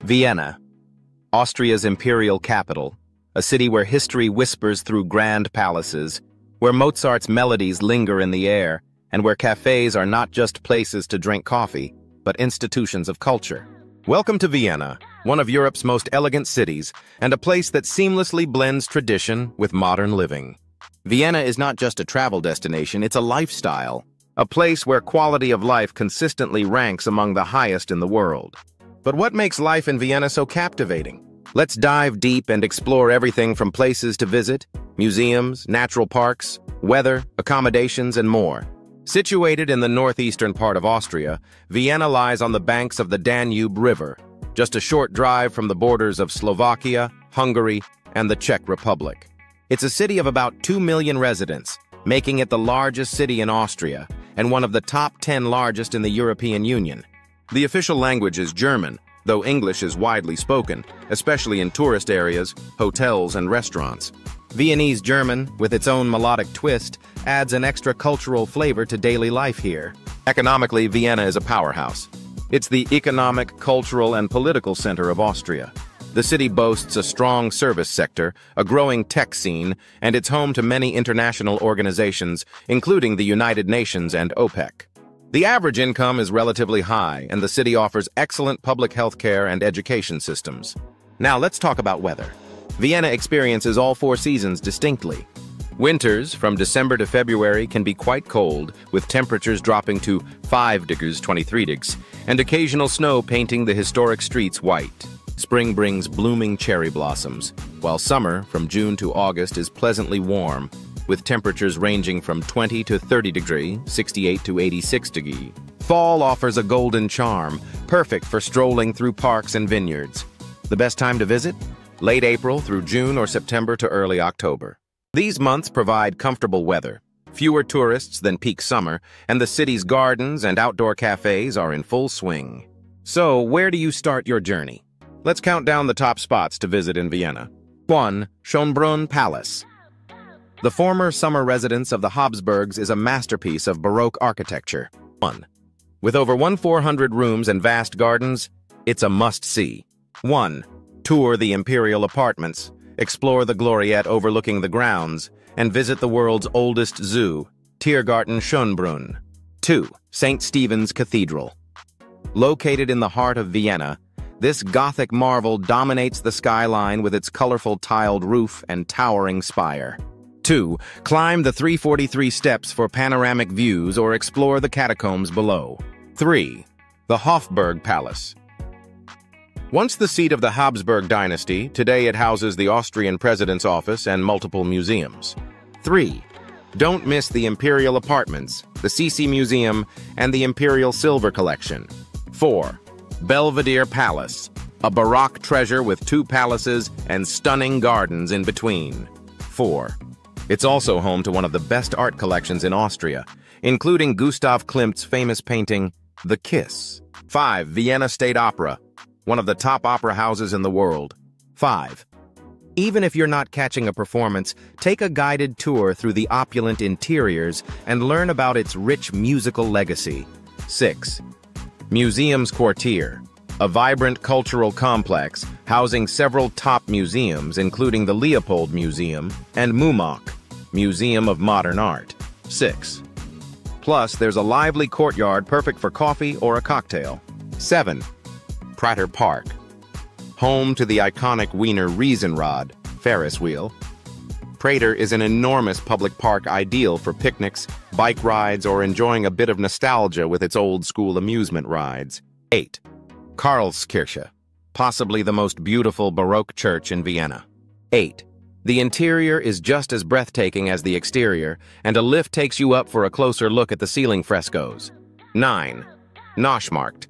Vienna, Austria's imperial capital, a city where history whispers through grand palaces, where Mozart's melodies linger in the air, and where cafes are not just places to drink coffee, but institutions of culture. Welcome to Vienna, one of Europe's most elegant cities, and a place that seamlessly blends tradition with modern living. Vienna is not just a travel destination, it's a lifestyle, a place where quality of life consistently ranks among the highest in the world. But what makes life in Vienna so captivating? Let's dive deep and explore everything from places to visit, museums, natural parks, weather, accommodations, and more. Situated in the northeastern part of Austria, Vienna lies on the banks of the Danube River, just a short drive from the borders of Slovakia, Hungary, and the Czech Republic. It's a city of about 2 million residents, making it the largest city in Austria and one of the top 10 largest in the European Union. The official language is German, though English is widely spoken, especially in tourist areas, hotels, and restaurants. Viennese German, with its own melodic twist, adds an extra cultural flavor to daily life here. Economically, Vienna is a powerhouse. It's the economic, cultural, and political center of Austria. The city boasts a strong service sector, a growing tech scene, and it's home to many international organizations, including the United Nations and OPEC. The average income is relatively high, and the city offers excellent public health care and education systems. Now let's talk about weather. Vienna experiences all 4 seasons distinctly. Winters, from December to February, can be quite cold, with temperatures dropping to 5 degrees 23 degrees, and occasional snow painting the historic streets white. Spring brings blooming cherry blossoms, while summer, from June to August, is pleasantly warm, with temperatures ranging from 20 to 30 degrees, 68 to 86 degrees. Fall offers a golden charm, perfect for strolling through parks and vineyards. The best time to visit? Late April through June or September to early October. These months provide comfortable weather, fewer tourists than peak summer, and the city's gardens and outdoor cafes are in full swing. So, where do you start your journey? Let's count down the top spots to visit in Vienna. 1. Schönbrunn Palace. The former summer residence of the Habsburgs is a masterpiece of Baroque architecture. 1. With over 1,400 rooms and vast gardens, it's a must-see. 1. Tour the imperial apartments, explore the gloriette overlooking the grounds, and visit the world's oldest zoo, Tiergarten Schönbrunn. 2. St. Stephen's Cathedral. Located in the heart of Vienna, this Gothic marvel dominates the skyline with its colorful tiled roof and towering spire. 2. Climb the 343 steps for panoramic views or explore the catacombs below. 3. The Hofburg Palace. Once the seat of the Habsburg dynasty, today it houses the Austrian president's office and multiple museums. 3. Don't miss the Imperial Apartments, the Sisi Museum, and the Imperial Silver Collection. 4. Belvedere Palace, a Baroque treasure with 2 palaces and stunning gardens in between. 4. It's also home to one of the best art collections in Austria, including Gustav Klimt's famous painting, The Kiss. 5. Vienna State Opera, one of the top opera houses in the world. 5. Even if you're not catching a performance, take a guided tour through the opulent interiors and learn about its rich musical legacy. 6. Museums Quartier, a vibrant cultural complex housing several top museums, including the Leopold Museum and MUMOC, Museum of Modern Art. 6. Plus, there's a lively courtyard perfect for coffee or a cocktail. 7. Prater Park, home to the iconic Wiener Riesenrad Ferris wheel. Prater is an enormous public park ideal for picnics, bike rides, or enjoying a bit of nostalgia with its old-school amusement rides. 8. Karlskirche, possibly the most beautiful Baroque church in Vienna. 8. The interior is just as breathtaking as the exterior, and a lift takes you up for a closer look at the ceiling frescoes. 9. Naschmarkt,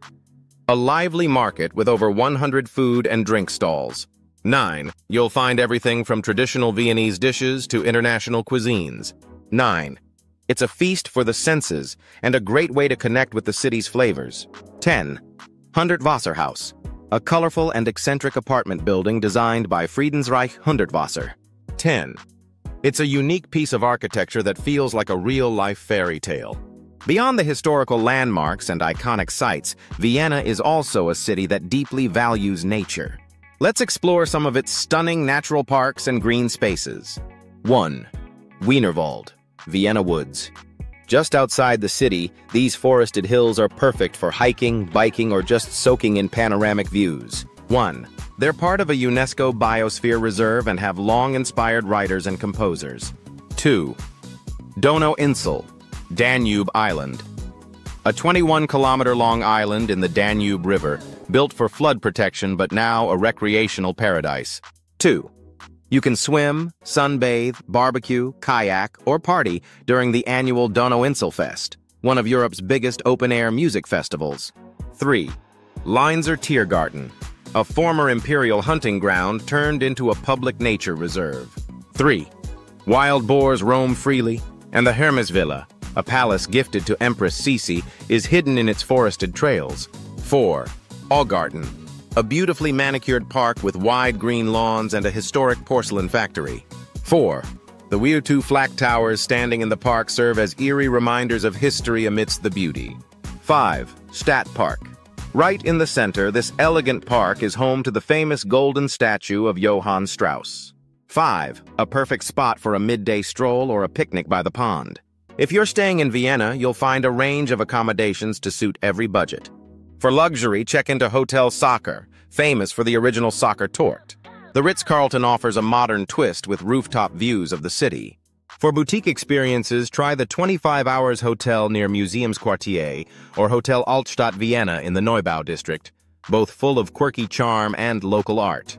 a lively market with over 100 food and drink stalls. 9. You'll find everything from traditional Viennese dishes to international cuisines. 9. It's a feast for the senses and a great way to connect with the city's flavors. 10. Hundertwasserhaus, a colorful and eccentric apartment building designed by Friedensreich Hundertwasser. 10. It's a unique piece of architecture that feels like a real-life fairy tale. Beyond the historical landmarks and iconic sites, Vienna is also a city that deeply values nature. Let's explore some of its stunning natural parks and green spaces. 1. Wienerwald, Vienna Woods. Just outside the city, these forested hills are perfect for hiking, biking, or just soaking in panoramic views. 1. They're part of a UNESCO Biosphere Reserve and have long inspired writers and composers. 2. Donauinsel, Danube Island. A 21-kilometer-long island in the Danube River, built for flood protection but now a recreational paradise. 2. You can swim, sunbathe, barbecue, kayak, or party during the annual Donauinsel Fest, one of Europe's biggest open-air music festivals. 3. Linzer Tiergarten, a former imperial hunting ground turned into a public nature reserve. 3. Wild boars roam freely, and the Hermesvilla, a palace gifted to Empress Sisi, is hidden in its forested trails. 4. Augarten, a beautifully manicured park with wide green lawns and a historic porcelain factory. 4. The Weirtu Flak Towers standing in the park serve as eerie reminders of history amidst the beauty. 5. Stadtpark. Right in the center, this elegant park is home to the famous golden statue of Johann Strauss. 5. A perfect spot for a midday stroll or a picnic by the pond. If you're staying in Vienna, you'll find a range of accommodations to suit every budget. For luxury, check into Hotel Soccer, famous for the original soccer tort. The Ritz-Carlton offers a modern twist with rooftop views of the city. For boutique experiences, try the 25 Hours Hotel near Museumsquartier or Hotel Altstadt Vienna in the Neubau district, both full of quirky charm and local art.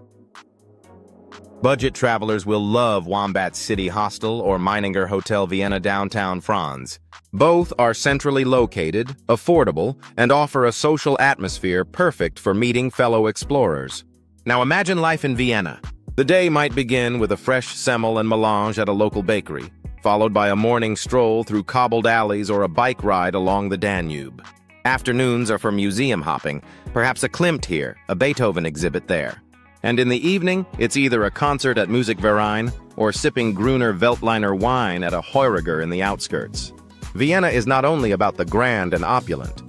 Budget travelers will love Wombat City Hostel or Meininger Hotel Vienna downtown Franz. Both are centrally located, affordable, and offer a social atmosphere perfect for meeting fellow explorers. Now imagine life in Vienna. The day might begin with a fresh semmel and melange at a local bakery, followed by a morning stroll through cobbled alleys or a bike ride along the Danube. Afternoons are for museum hopping, perhaps a Klimt here, a Beethoven exhibit there. And in the evening, it's either a concert at Musikverein or sipping Gruner Veltliner wine at a Heuriger in the outskirts. Vienna is not only about the grand and opulent.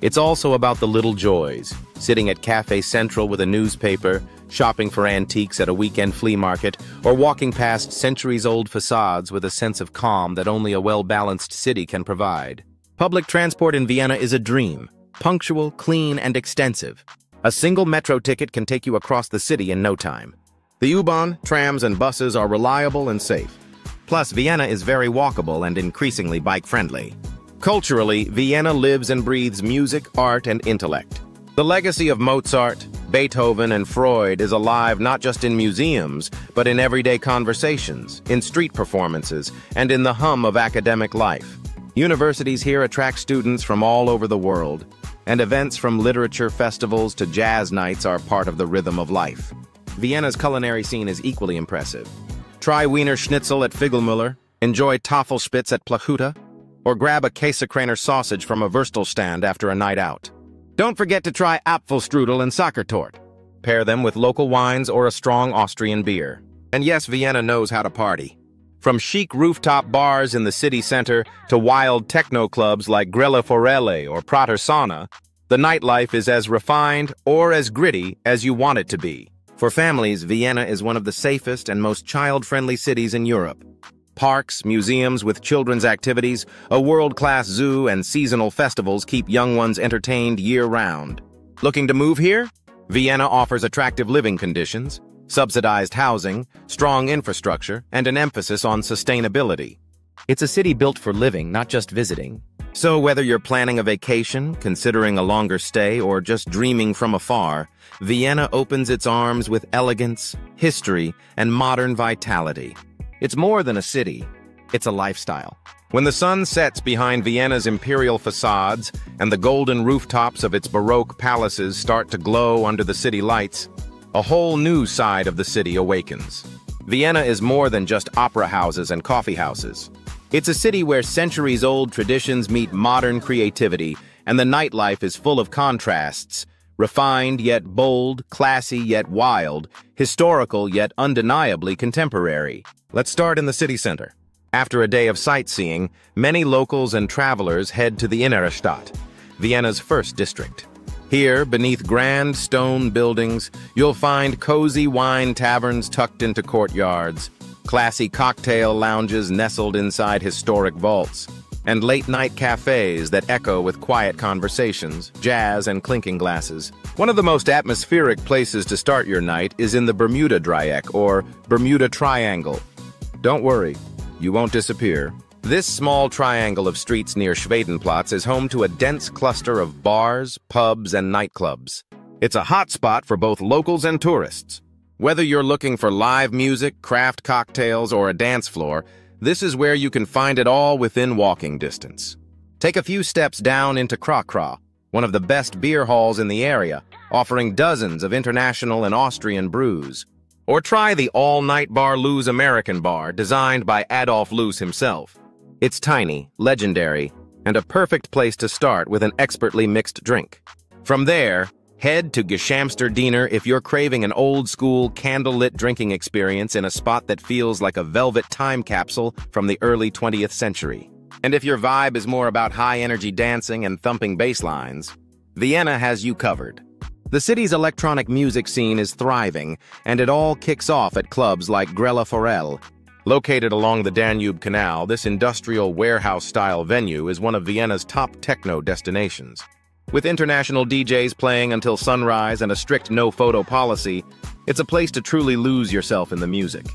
It's also about the little joys, sitting at Café Central with a newspaper, shopping for antiques at a weekend flea market, or walking past centuries-old facades with a sense of calm that only a well-balanced city can provide. Public transport in Vienna is a dream, punctual, clean, and extensive. A single metro ticket can take you across the city in no time. The U-Bahn, trams, and buses are reliable and safe. Plus, Vienna is very walkable and increasingly bike-friendly. Culturally, Vienna lives and breathes music, art, and intellect. The legacy of Mozart, Beethoven, and Freud is alive not just in museums, but in everyday conversations, in street performances, and in the hum of academic life. Universities here attract students from all over the world, and events from literature festivals to jazz nights are part of the rhythm of life. Vienna's culinary scene is equally impressive. Try Wiener Schnitzel at Figelmüller, enjoy Tafelspitz at Plachuta, or grab a Käsekraner sausage from a Würstelstand after a night out. Don't forget to try Apfelstrudel and Sackertort. Pair them with local wines or a strong Austrian beer. And yes, Vienna knows how to party. From chic rooftop bars in the city center to wild techno clubs like Grella Forelle or Prater Sauna, the nightlife is as refined or as gritty as you want it to be. For families, Vienna is one of the safest and most child-friendly cities in Europe. Parks, museums with children's activities, a world-class zoo, and seasonal festivals keep young ones entertained year-round. Looking to move here? Vienna offers attractive living conditions, subsidized housing, strong infrastructure, and an emphasis on sustainability. It's a city built for living, not just visiting. So whether you're planning a vacation, considering a longer stay, or just dreaming from afar, Vienna opens its arms with elegance, history, and modern vitality. It's more than a city, it's a lifestyle. When the sun sets behind Vienna's imperial facades and the golden rooftops of its Baroque palaces start to glow under the city lights, a whole new side of the city awakens. Vienna is more than just opera houses and coffee houses. It's a city where centuries-old traditions meet modern creativity, and the nightlife is full of contrasts, refined yet bold, classy yet wild, historical yet undeniably contemporary. Let's start in the city center. After a day of sightseeing, many locals and travelers head to the Innenstadt, Vienna's first district. Here, beneath grand stone buildings, you'll find cozy wine taverns tucked into courtyards, classy cocktail lounges nestled inside historic vaults, and late-night cafes that echo with quiet conversations, jazz, and clinking glasses. One of the most atmospheric places to start your night is in the Bermuda Dreieck, or Bermuda Triangle. Don't worry, you won't disappear. This small triangle of streets near Schwedenplatz is home to a dense cluster of bars, pubs, and nightclubs. It's a hotspot for both locals and tourists. Whether you're looking for live music, craft cocktails, or a dance floor, this is where you can find it all within walking distance. Take a few steps down into Krakra, one of the best beer halls in the area, offering dozens of international and Austrian brews. Or try the all-night bar Lou's American Bar, designed by Adolf Loos himself. It's tiny, legendary, and a perfect place to start with an expertly mixed drink. From there, head to Geschämster if you're craving an old-school, candlelit drinking experience in a spot that feels like a velvet time capsule from the early 20th century. And if your vibe is more about high-energy dancing and thumping bass lines, Vienna has you covered. The city's electronic music scene is thriving, and it all kicks off at clubs like Grella Forel. Located along the Danube Canal, this industrial warehouse-style venue is one of Vienna's top techno destinations. With international DJs playing until sunrise and a strict no-photo policy, it's a place to truly lose yourself in the music.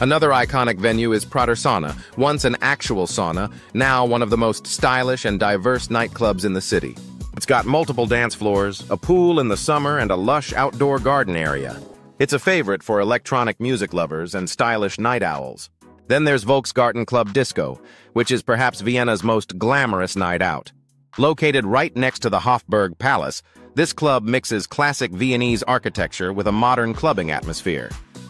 Another iconic venue is Pratersauna, once an actual sauna, now one of the most stylish and diverse nightclubs in the city. It's got multiple dance floors, a pool in the summer, and a lush outdoor garden area. It's a favorite for electronic music lovers and stylish night owls. Then there's Volksgarten Club Disco, which is perhaps Vienna's most glamorous night out. Located right next to the Hofburg Palace, this club mixes classic Viennese architecture with a modern clubbing atmosphere.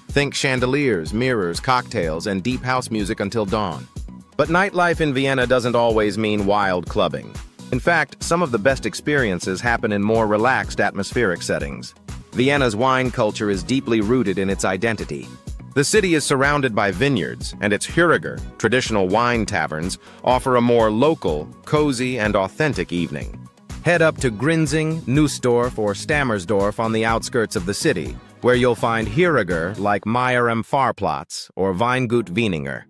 Think chandeliers, mirrors, cocktails, and deep house music until dawn. But nightlife in Vienna doesn't always mean wild clubbing. In fact, some of the best experiences happen in more relaxed atmospheric settings. Vienna's wine culture is deeply rooted in its identity. The city is surrounded by vineyards, and its Hüriger, traditional wine taverns, offer a more local, cozy, and authentic evening. Head up to Grinzing, Nussdorf, or Stammersdorf on the outskirts of the city, where you'll find Hüriger like Meyer am Fahrplatz or Weingut Wieninger.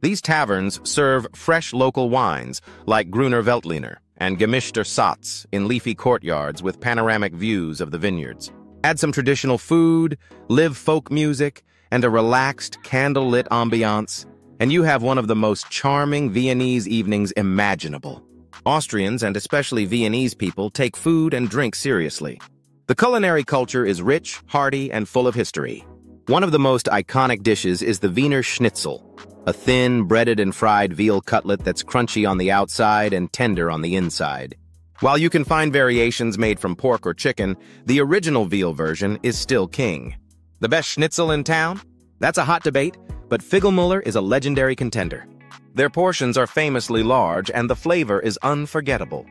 These taverns serve fresh local wines like Grüner Veltliner and Gemischter Satz in leafy courtyards with panoramic views of the vineyards. Add some traditional food, live folk music, and a relaxed, candle-lit ambiance, and you have one of the most charming Viennese evenings imaginable. Austrians, and especially Viennese people, take food and drink seriously. The culinary culture is rich, hearty, and full of history. One of the most iconic dishes is the Wiener Schnitzel, a thin, breaded and fried veal cutlet that's crunchy on the outside and tender on the inside. While you can find variations made from pork or chicken, the original veal version is still king. The best schnitzel in town? That's a hot debate, but Figelmuller is a legendary contender. Their portions are famously large, and the flavor is unforgettable.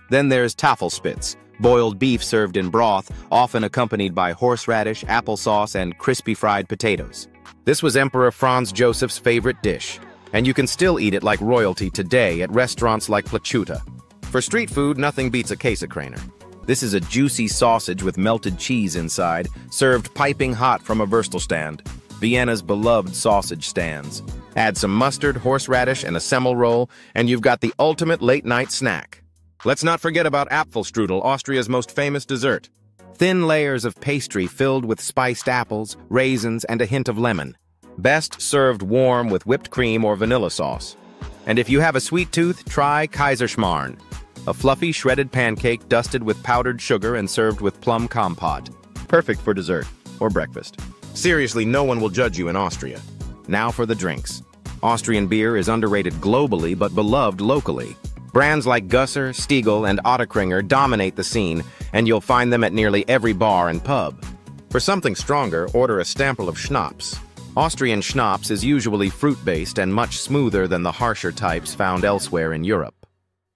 Then there's Tafelspitz, boiled beef served in broth, often accompanied by horseradish, applesauce, and crispy fried potatoes. This was Emperor Franz Joseph's favorite dish, and you can still eat it like royalty today at restaurants like Plachuta. For street food, nothing beats a Käsekraner. This is a juicy sausage with melted cheese inside, served piping hot from a Würstelstand, Vienna's beloved sausage stands. Add some mustard, horseradish, and a Semmelroll, and you've got the ultimate late-night snack. Let's not forget about Apfelstrudel, Austria's most famous dessert. Thin layers of pastry filled with spiced apples, raisins, and a hint of lemon. Best served warm with whipped cream or vanilla sauce. And if you have a sweet tooth, try Kaiserschmarrn, a fluffy shredded pancake dusted with powdered sugar and served with plum compote. Perfect for dessert or breakfast. Seriously, no one will judge you in Austria. Now for the drinks. Austrian beer is underrated globally but beloved locally. Brands like Gusser, Stiegel, and Ottakringer dominate the scene, and you'll find them at nearly every bar and pub. For something stronger, order a sample of schnapps. Austrian schnapps is usually fruit-based and much smoother than the harsher types found elsewhere in Europe.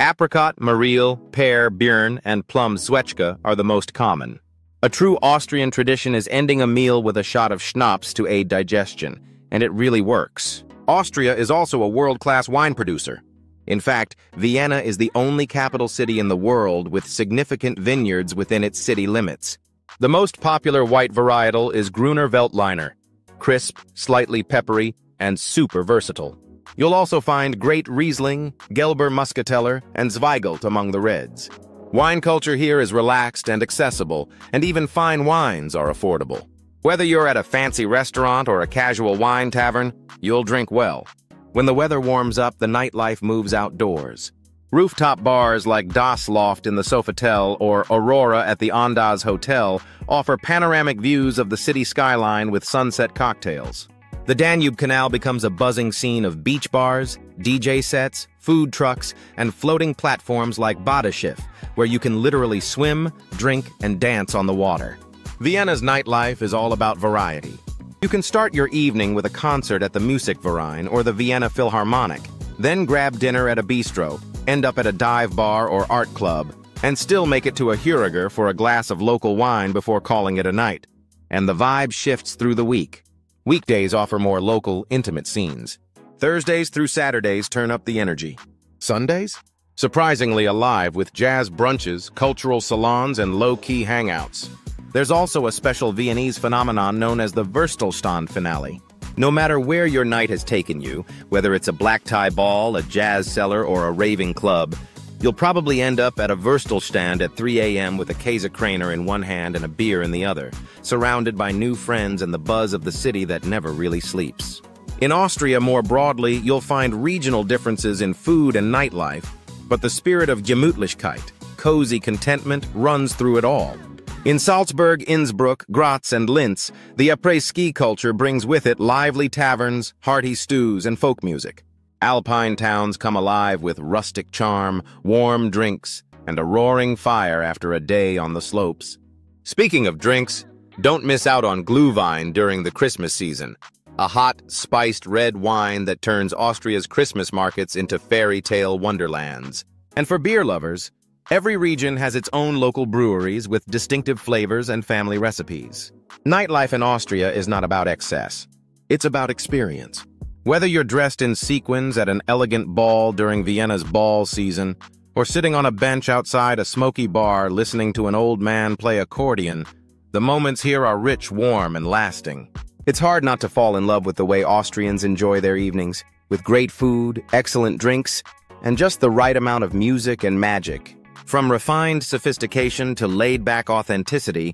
Apricot, Mariel, pear, Birn, and plum Zwetschge are the most common. A true Austrian tradition is ending a meal with a shot of schnapps to aid digestion, and it really works. Austria is also a world-class wine producer. In fact, Vienna is the only capital city in the world with significant vineyards within its city limits. The most popular white varietal is Gruner Veltliner, crisp, slightly peppery, and super versatile. You'll also find great Riesling, Gelber Muscateller, and Zweigelt among the reds. Wine culture here is relaxed and accessible, and even fine wines are affordable. Whether you're at a fancy restaurant or a casual wine tavern, you'll drink well. When the weather warms up, the nightlife moves outdoors. Rooftop bars like Das Loft in the Sofitel or Aurora at the Andaz Hotel offer panoramic views of the city skyline with sunset cocktails. The Danube Canal becomes a buzzing scene of beach bars, DJ sets, food trucks, and floating platforms like Badeschiff, where you can literally swim, drink, and dance on the water. Vienna's nightlife is all about variety. You can start your evening with a concert at the Musikverein or the Vienna Philharmonic, then grab dinner at a bistro, end up at a dive bar or art club, and still make it to a Huriger for a glass of local wine before calling it a night. And the vibe shifts through the week. Weekdays offer more local, intimate scenes. Thursdays through Saturdays turn up the energy. Sundays? Surprisingly alive with jazz brunches, cultural salons, and low-key hangouts. There's also a special Viennese phenomenon known as the Würstelstand finale. No matter where your night has taken you, whether it's a black tie ball, a jazz cellar, or a raving club, you'll probably end up at a Würstelstand at 3 a.m. with a Käsekraner in one hand and a beer in the other, surrounded by new friends and the buzz of the city that never really sleeps. In Austria, more broadly, you'll find regional differences in food and nightlife, but the spirit of Gemütlichkeit, cozy contentment, runs through it all. In Salzburg, Innsbruck, Graz, and Linz, the après-ski culture brings with it lively taverns, hearty stews, and folk music. Alpine towns come alive with rustic charm, warm drinks, and a roaring fire after a day on the slopes. Speaking of drinks, don't miss out on Glühwein during the Christmas season, a hot, spiced red wine that turns Austria's Christmas markets into fairy tale wonderlands. And for beer lovers, every region has its own local breweries with distinctive flavors and family recipes. Nightlife in Austria is not about excess. It's about experience. Whether you're dressed in sequins at an elegant ball during Vienna's ball season, or sitting on a bench outside a smoky bar listening to an old man play accordion, the moments here are rich, warm, and lasting. It's hard not to fall in love with the way Austrians enjoy their evenings, with great food, excellent drinks, and just the right amount of music and magic. From refined sophistication to laid-back authenticity,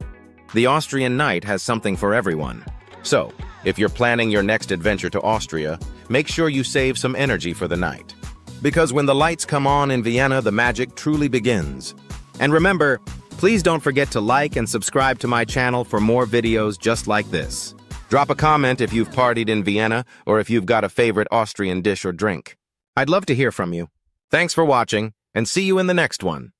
the Austrian night has something for everyone. So, if you're planning your next adventure to Austria, make sure you save some energy for the night. Because when the lights come on in Vienna, the magic truly begins. And remember, please don't forget to like and subscribe to my channel for more videos just like this. Drop a comment if you've partied in Vienna or if you've got a favorite Austrian dish or drink. I'd love to hear from you. Thanks for watching, and see you in the next one.